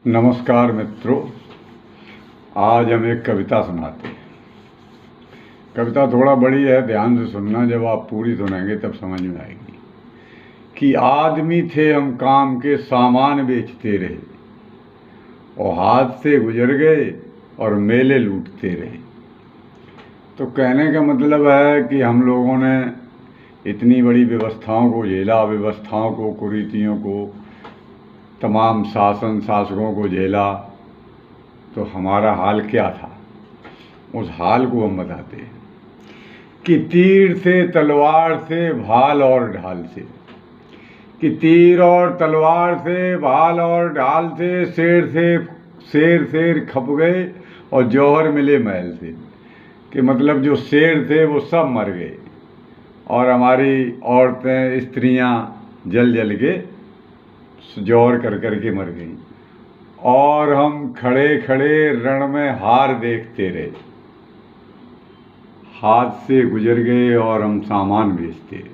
नमस्कार मित्रों। आज हम एक कविता सुनाते हैं। कविता थोड़ा बड़ी है, ध्यान से सुनना, जब आप पूरी सुनेंगे तब समझ में आएगी। कि आदमी थे हम काम के सामान बेचते रहे, और हाथ से गुजर गए और मेले लूटते रहे। तो कहने का मतलब है कि हम लोगों ने इतनी बड़ी व्यवस्थाओं को झेला, व्यवस्थाओं को, कुरीतियों को, तमाम शासकों को झेला, तो हमारा हाल क्या था, उस हाल को हम बताते हैं। कि तीर से, तलवार से, भाल और ढाल से, कि तीर और तलवार से, भाल और ढाल से, शेर खप गए और जौहर मिले महल से। कि मतलब जो शेर थे वो सब मर गए, और हमारी औरतें, स्त्रियां जल जल के, जौहर कर कर के मर गई, और हम खड़े खड़े रण में हार देखते रहे। हाथ से गुजर गए और हम सामान बेचते रहे।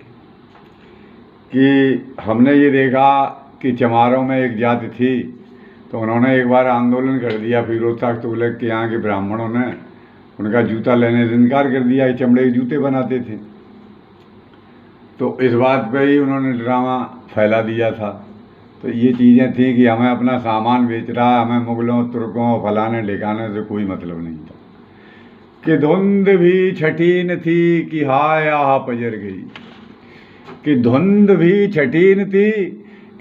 कि हमने ये देखा कि चमारों में एक जाति थी, तो उन्होंने एक बार आंदोलन कर दिया फिरोज शाह तुगलक के यहाँ के ब्राह्मणों ने उनका जूता लेने से इनकार कर दिया। चमड़े के जूते बनाते थे, तो इस बात पे ही उन्होंने ड्रामा फैला दिया था। तो ये चीज़ें थी कि हमें अपना सामान बेच रहा है, हमें मुगलों, तुर्कों, फलाने ठिकाने से कोई मतलब नहीं था। कि धुंध भी छठीन थी कि हाय आह पजर गई, कि धुंध भी छठीन थी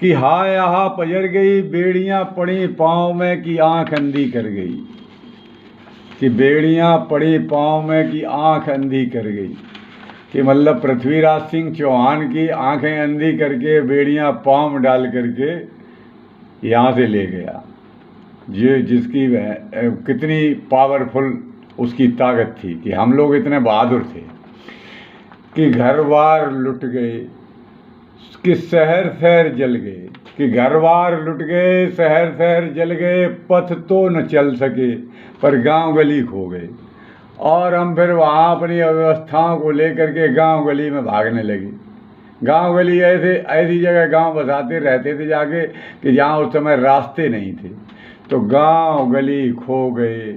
कि हाय आह पजर गई, बेड़ियां पड़ी पाँव में कि आंख अंधी कर गई। कि बेड़ियां पड़ी पाँव में कि आंख अंधी कर गई। कि मतलब पृथ्वीराज सिंह चौहान की आंखें अंधी करके, बेड़ियां पाँव में डाल करके यहाँ से ले गया। ये जिसकी कितनी पावरफुल उसकी ताकत थी, कि हम लोग इतने बहादुर थे। कि घर बार लुट गए, कि शहर शहर जल गए, कि घर बार लुट गए, शहर शहर जल गए, पथ तो न चल सके पर गांव गली खो गए। और हम फिर वहाँ अपनी अव्यवस्थाओं को लेकर के गांव गली में भागने लगे। गांव गली ऐसी जगह गांव बसाते रहते थे जाके कि जहाँ उस समय रास्ते नहीं थे। तो गांव गली खो गए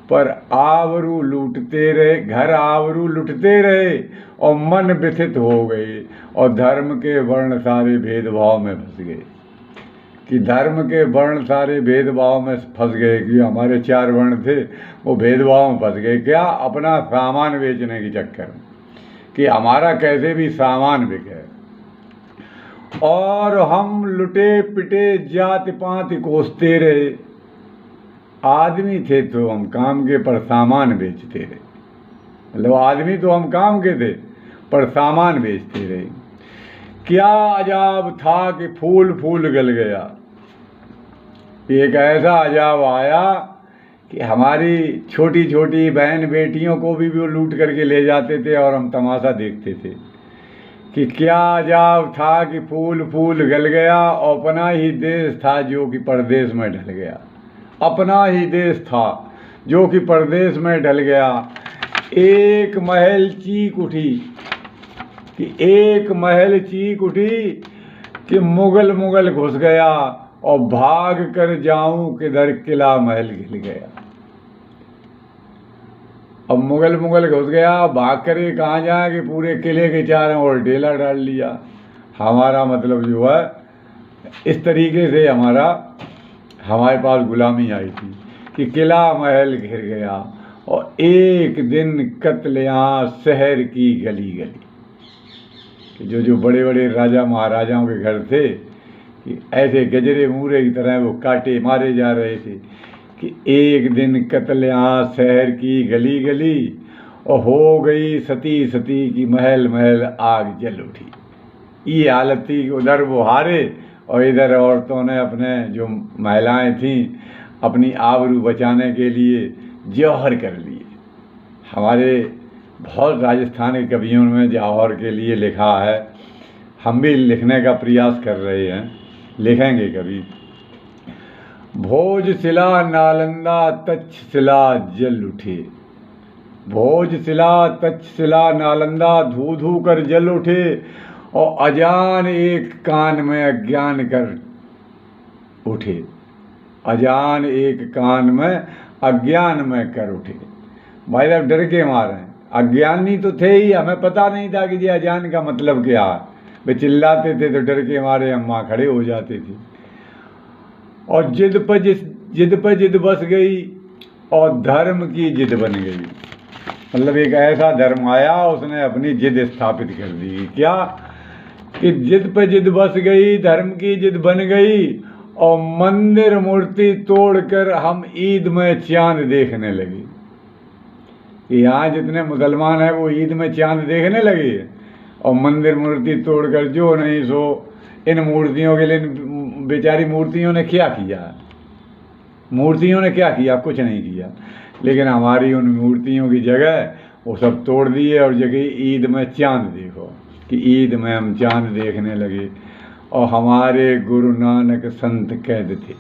पर आबरू लूटते रहे, घर आबरू लुटते रहे, और मन व्यथित हो गए, और धर्म के वर्ण सारे भेदभाव में फंस गए। कि धर्म के वर्ण सारे भेदभाव में फंस गए, कि हमारे 4 वर्ण थे वो भेदभाव में फंस गए। क्या? अपना सामान बेचने के चक्कर में, कि हमारा कैसे भी सामान बिके। और हम लुटे पिटे जाति पाति कोसते रहे। आदमी थे तो हम काम के पर सामान बेचते रहे। मतलब आदमी तो हम काम के थे पर सामान बेचते रहे। क्या अजाब था कि फूल फूल गल गया। एक ऐसा अजाब आया कि हमारी छोटी छोटी बहन बेटियों को भी वो लूट करके ले जाते थे और हम तमाशा देखते थे। कि क्या अजाब था कि फूल फूल गल गया, और अपना ही देश था जो कि परदेश में ढल गया। अपना ही देश था जो कि परदेश में ढल गया। एक महल चीख उठी, कि एक महल चीख उठी कि मुगल घुस गया, और भाग कर जाऊं किधर किला महल गिर गया। अब मुगल घुस गया, भाग कर ये कहाँ जाए कि पूरे किले के चारों ओर डेला डाल लिया। हमारा मतलब जो है इस तरीके से हमारे पास गुलामी आई थी कि किला महल घिर गया, और एक दिन कत्लेआम शहर की गली गली। कि जो बड़े बड़े राजा महाराजाओं के घर थे, कि ऐसे गजरे मूरे की तरह वो काटे मारे जा रहे थे। कि एक दिन कत्लेआम शहर की गली गली, और हो गई सती सती की महल महल आग जल उठी। ये हालत थी। उधर वो हारे और इधर औरतों ने अपने जो महिलाएं थीं अपनी आबरू बचाने के लिए जौहर कर लिए। हमारे बहुत राजस्थान के कवियों में जौहर के लिए लिखा है। हम भी लिखने का प्रयास कर रहे हैं, लिखेंगे कभी। भोजशिला नालंदा तक्षशिला जल उठे, भोजशिला तक्षशिला नालंदा धू धू कर जल उठे, और अजान एक कान में अज्ञान कर उठे। अजान एक कान में अज्ञान में कर उठे। भाई साहब डर के मारे, अज्ञानी तो थे ही, हमें पता नहीं था कि ये अजान का मतलब क्या है। वे चिल्लाते थे तो डर के मारे अम्मा खड़े हो जाती थी। और जिद पर जिद बस गई और धर्म की जिद बन गई। मतलब एक ऐसा धर्म आया, उसने अपनी जिद स्थापित कर दी। क्या कि जिद पे जिद बस गई, धर्म की जिद बन गई और मंदिर मूर्ति तोड़कर हम ईद में चांद देखने लगे। कि यहाँ जितने मुसलमान हैं वो ईद में चांद देखने लगे और मंदिर मूर्ति तोड़कर जो नहीं सो इन मूर्तियों के लिए, बेचारी मूर्तियों ने क्या किया? मूर्तियों ने क्या किया? कुछ नहीं किया। लेकिन हमारी उन मूर्तियों की जगह वो सब तोड़ दिए और जगह ईद में चांद देखो, कि ईद में हम चांद देखने लगे। और हमारे गुरु नानक संत कैद थे।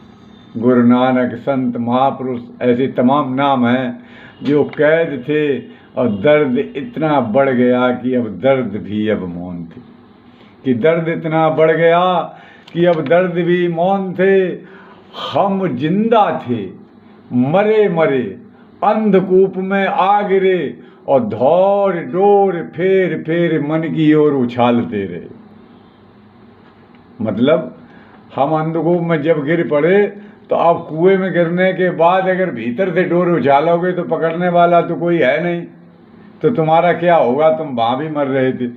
गुरु नानक संत महापुरुष ऐसे तमाम नाम हैं जो कैद थे और दर्द इतना बढ़ गया कि अब दर्द भी अब मौन थे। कि दर्द इतना बढ़ गया कि अब दर्द भी मौन थे। हम जिंदा थे, मरे मरे अंधकूप में आ गिरे और धौर डोर फेर फेर मन की ओर उछालते रहे। मतलब हम अंधकूप में जब गिर पड़े तो अब कुएं में गिरने के बाद अगर भीतर से डोर उछालोगे तो पकड़ने वाला तो कोई है नहीं, तो तुम्हारा क्या होगा? तुम वहां भी मर रहे थे।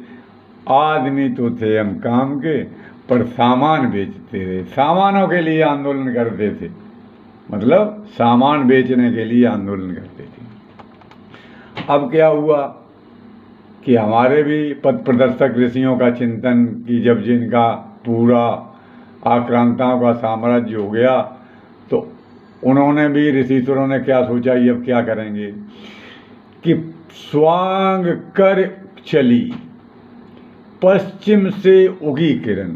आदमी तो थे हम काम के, पर सामान बेचते रहे। सामानों के लिए आंदोलन करते थे, मतलब सामान बेचने के लिए आंदोलन करते थे। अब क्या हुआ कि हमारे भी पथ प्रदर्शक ऋषियों का चिंतन कि जब जिनका पूरा आक्रांताओं का साम्राज्य हो गया तो उन्होंने भी, ऋषिश्वरों ने क्या सोचा, ये अब क्या करेंगे कि स्वांग कर चली पश्चिम से उगी किरण।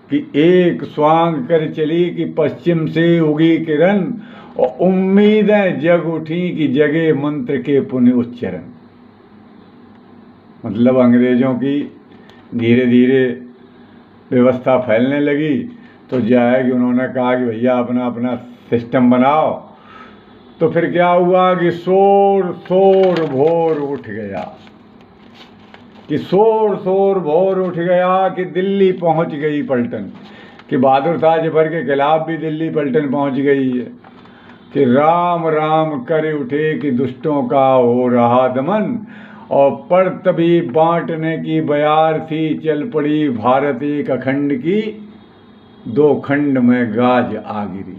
कि एक स्वांग कर चली कि पश्चिम से उगी किरण और उम्मीदें जग उठी कि जगे मंत्र के पुण्य उच्चरण। मतलब अंग्रेजों की धीरे धीरे व्यवस्था फैलने लगी तो जाए कि उन्होंने कहा कि भैया अपना अपना सिस्टम बनाओ। तो फिर क्या हुआ कि शोर शोर भोर उठ गया। कि शोर शोर भोर उठ गया कि दिल्ली पहुंच गई पलटन। कि बहादुर शाह जफर के खिलाफ भी दिल्ली पलटन पहुंच गई है। कि राम राम कर उठे कि दुष्टों का हो रहा दमन और पर तभी बांटने की बयार थी, चल पड़ी भारत एक अखंड की, दो खंड में गाज आ गिरी।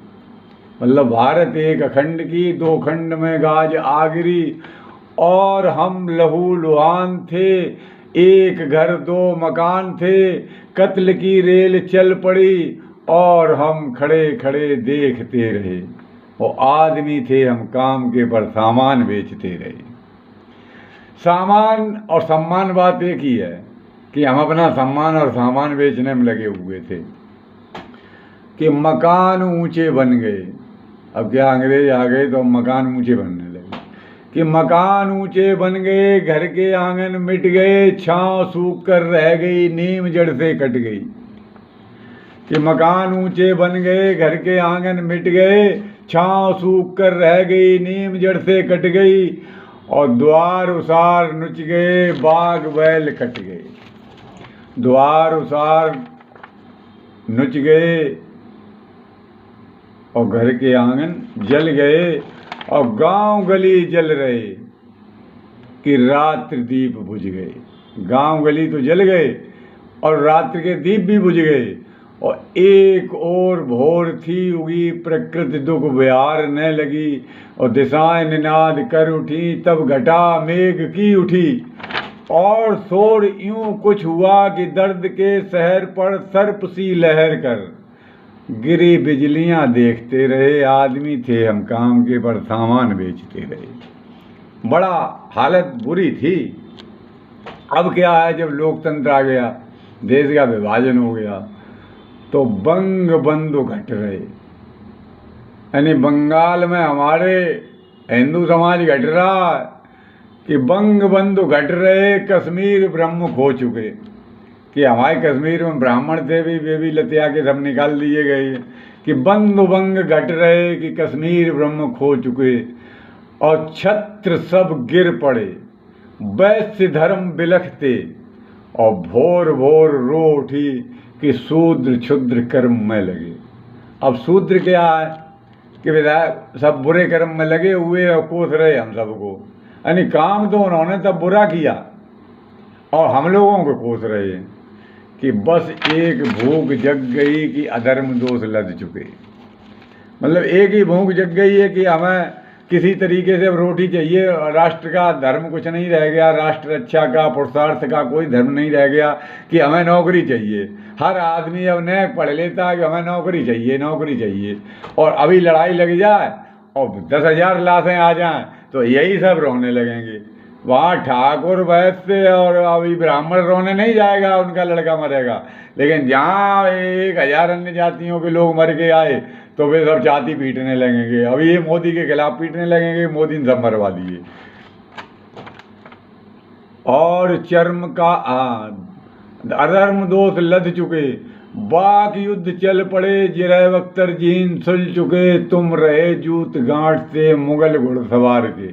मतलब भारत एक अखंड की, दो खंड में गाज आ गिरी और हम लहू लुहान थे, एक घर दो मकान थे, कत्ल की रेल चल पड़ी और हम खड़े खड़े देखते रहे। वो आदमी थे हम काम के, पर सामान बेचते रहे। सामान और सम्मान बात एक ही है कि हम अपना सम्मान और सामान बेचने में लगे हुए थे। कि मकान ऊंचे बन गए। अब क्या अंग्रेज आ गए तो मकान ऊंचे बनने लगे। कि मकान ऊंचे बन गए, घर के आंगन मिट गए, छांव सूख कर रह गई, नीम जड़ से कट गई। कि मकान ऊंचे बन गए, घर के आंगन मिट गए, छांव सूख कर रह गई, नीम जड़ से कट गई और द्वार उसार नुच गए, बाग बैल कट गए। द्वार उसार नुच गए और घर के आंगन जल गए और गांव गली जल रहे। कि रात्रि दीप बुझ गए। गांव गली तो जल गए और रात्रि के दीप भी बुझ गए। और एक और भोर थी उगी, प्रकृति दुख बयारने लगी और दिशाएं निनाद कर उठी, तब घटा मेघ की उठी। और शोर यूं कुछ हुआ कि दर्द के शहर पर सर्प सी लहर कर गिरी बिजलियां देखते रहे। आदमी थे हम काम के, पर सामान बेचते रहे। बड़ा हालत बुरी थी। अब क्या है, जब लोकतंत्र आ गया, देश का विभाजन हो गया तो बंग बंधु घट रहे। यानी बंगाल में हमारे हिंदू समाज घट रहा है कि बंग बंधु घट रहे, कश्मीर ब्रह्म खो चुके। कि हमारे कश्मीर में ब्राह्मण थे भी, वे भी लतिया के सब निकाल दिए गए। कि बंद भंग घट रहे, कि कश्मीर ब्रह्म खो चुके, और छत्र सब गिर पड़े, वैश्य धर्म बिलखते, और भोर भोर रो उठी कि शूद्र क्षुद्र कर्म में लगे। अब शूद्र क्या है कि विधायक सब बुरे कर्म में लगे हुए और कोस रहे हम सबको, यानी काम तो उन्होंने तब बुरा किया और हम लोगों को कोस रहे हैं कि बस एक भूख जग गई कि अधर्म दोष लद चुके। मतलब एक ही भूख जग गई है कि हमें किसी तरीके से अब रोटी चाहिए, राष्ट्र का धर्म कुछ नहीं रह गया, राष्ट्र रक्षा का पुरुषार्थ का कोई धर्म नहीं रह गया कि हमें नौकरी चाहिए। हर आदमी अब नए पढ़ लेता है कि हमें नौकरी चाहिए, नौकरी चाहिए, और अभी लड़ाई लग जाए और 10,000 लाशें आ जाएं तो यही सब रोने लगेंगे। वहाँ ठाकुर वैश्य और अभी ब्राह्मण रोने नहीं जाएगा, उनका लड़का मरेगा, लेकिन जहाँ 1,000 अन्य जातियों के लोग मर के आए तो वे सब छाती पीटने लगेंगे। अभी ये मोदी के खिलाफ पीटने लगेंगे, मोदी ने सब मरवा दिए। और चर्म का अधर्म दोष लद चुके, बाक युद्ध चल पड़े, जिरह बख्तर जीन सुल चुके, तुम रहे जूत गांठ से मुगल घुड़सवार के,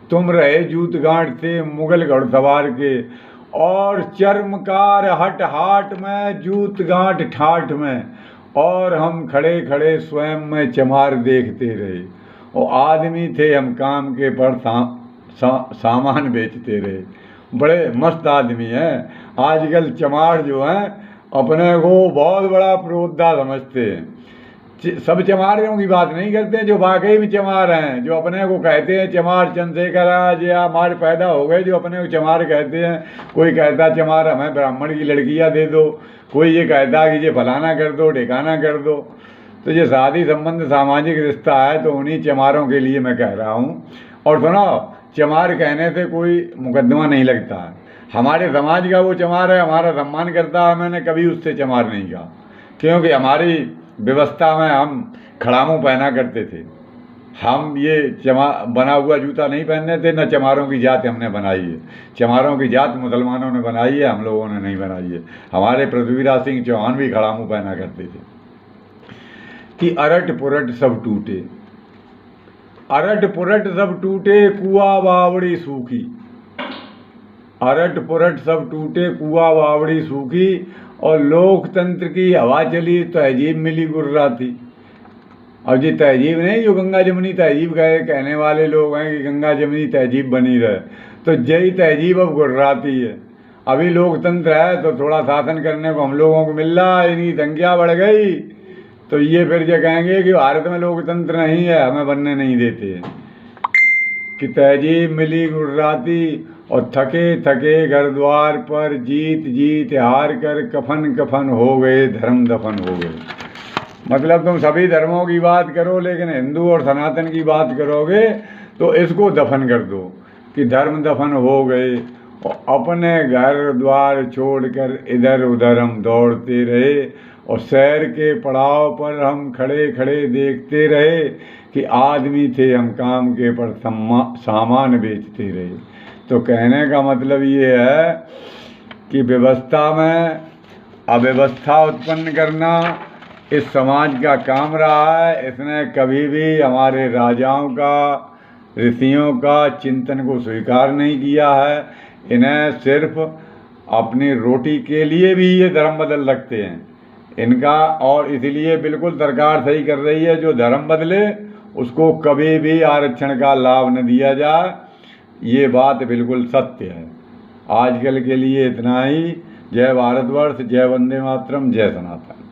तुम रहे जूत गांठ से मुगल घुड़सवार के, और चर्मकार हट हाट में, जूत गांठ ठाठ में, और हम खड़े खड़े स्वयं में चमार देखते रहे। और आदमी थे हम काम के पर सामान बेचते रहे। बड़े मस्त आदमी हैं। आजकल चमार जो हैं अपने को बहुत बड़ा प्रोद्धा समझते हैं। सब चमारों की बात नहीं करते जो वाकई में चमार हैं, जो अपने को कहते हैं चमार। चंद्रशेखर आज या हमारे पैदा हो गए जो अपने को चमार कहते हैं। कोई कहता चमार हमें ब्राह्मण की लड़कियां दे दो, कोई ये कहता कि ये फलाना कर दो, ठिकाना कर दो। तो ये शादी संबंध सामाजिक रिश्ता है, तो उन्हीं चमारों के लिए मैं कह रहा हूँ। और सुनो, चमार कहने से कोई मुकदमा नहीं लगता है। हमारे समाज का वो चमार है, हमारा सम्मान करता है, मैंने कभी उससे चमार नहीं कहा, क्योंकि हमारी व्यवस्था में हम खड़ामू पहना करते थे। हम ये बना हुआ जूता नहीं पहनते थे, न चमारों की जात हमने बनाई है। चमारों की जात मुसलमानों ने बनाई है, हम लोगों ने नहीं बनाई है। हमारे पृथ्वीराज सिंह चौहान भी खड़ामू पहना करते थे। कि अरट पुरट सब टूटे, अरट पुरट सब टूटे, कुआ बावड़ी सूखी, अरट पुरट सब टूटे, कुआ बावड़ी सूखी, और लोकतंत्र की हवा चली, तहजीब मिली गुर्राती। और ये तहजीब नहीं जो गंगा जमुनी तहजीब कहने वाले लोग हैं कि गंगा जमुनी तहजीब बनी रहे, तो यही तहजीब अब गुर्राती है। अभी लोकतंत्र है तो थोड़ा शासन करने को हम लोगों को मिल रहा है, इनकी संख्या बढ़ गई तो ये फिर ये कहेंगे कि भारत में लोकतंत्र नहीं है, हमें बनने नहीं देते। कि तहजीब मिली गुर्राती, और थके थके घर द्वार पर, जीत जीत हार कर, कफन कफन हो गए, धर्म दफन हो गए। मतलब तुम सभी धर्मों की बात करो, लेकिन हिंदू और सनातन की बात करोगे तो इसको दफन कर दो कि धर्म दफन हो गए। और अपने घर द्वार छोड़कर इधर उधर हम दौड़ते रहे, और शहर के पड़ाव पर हम खड़े खड़े देखते रहे कि आदमी थे हम काम के पर सामान बेचते रहे। तो कहने का मतलब ये है कि व्यवस्था में अव्यवस्था उत्पन्न करना इस समाज का काम रहा है। इसने कभी भी हमारे राजाओं का, ऋषियों का चिंतन को स्वीकार नहीं किया है। इन्हें सिर्फ अपनी रोटी के लिए भी ये धर्म बदल रखते हैं इनका, और इसलिए बिल्कुल सरकार सही कर रही है, जो धर्म बदले उसको कभी भी आरक्षण का लाभ न दिया जाए। ये बात बिल्कुल सत्य है। आजकल के लिए इतना ही। जय भारतवर्ष, जय वंदे मातरम, जय सनातन।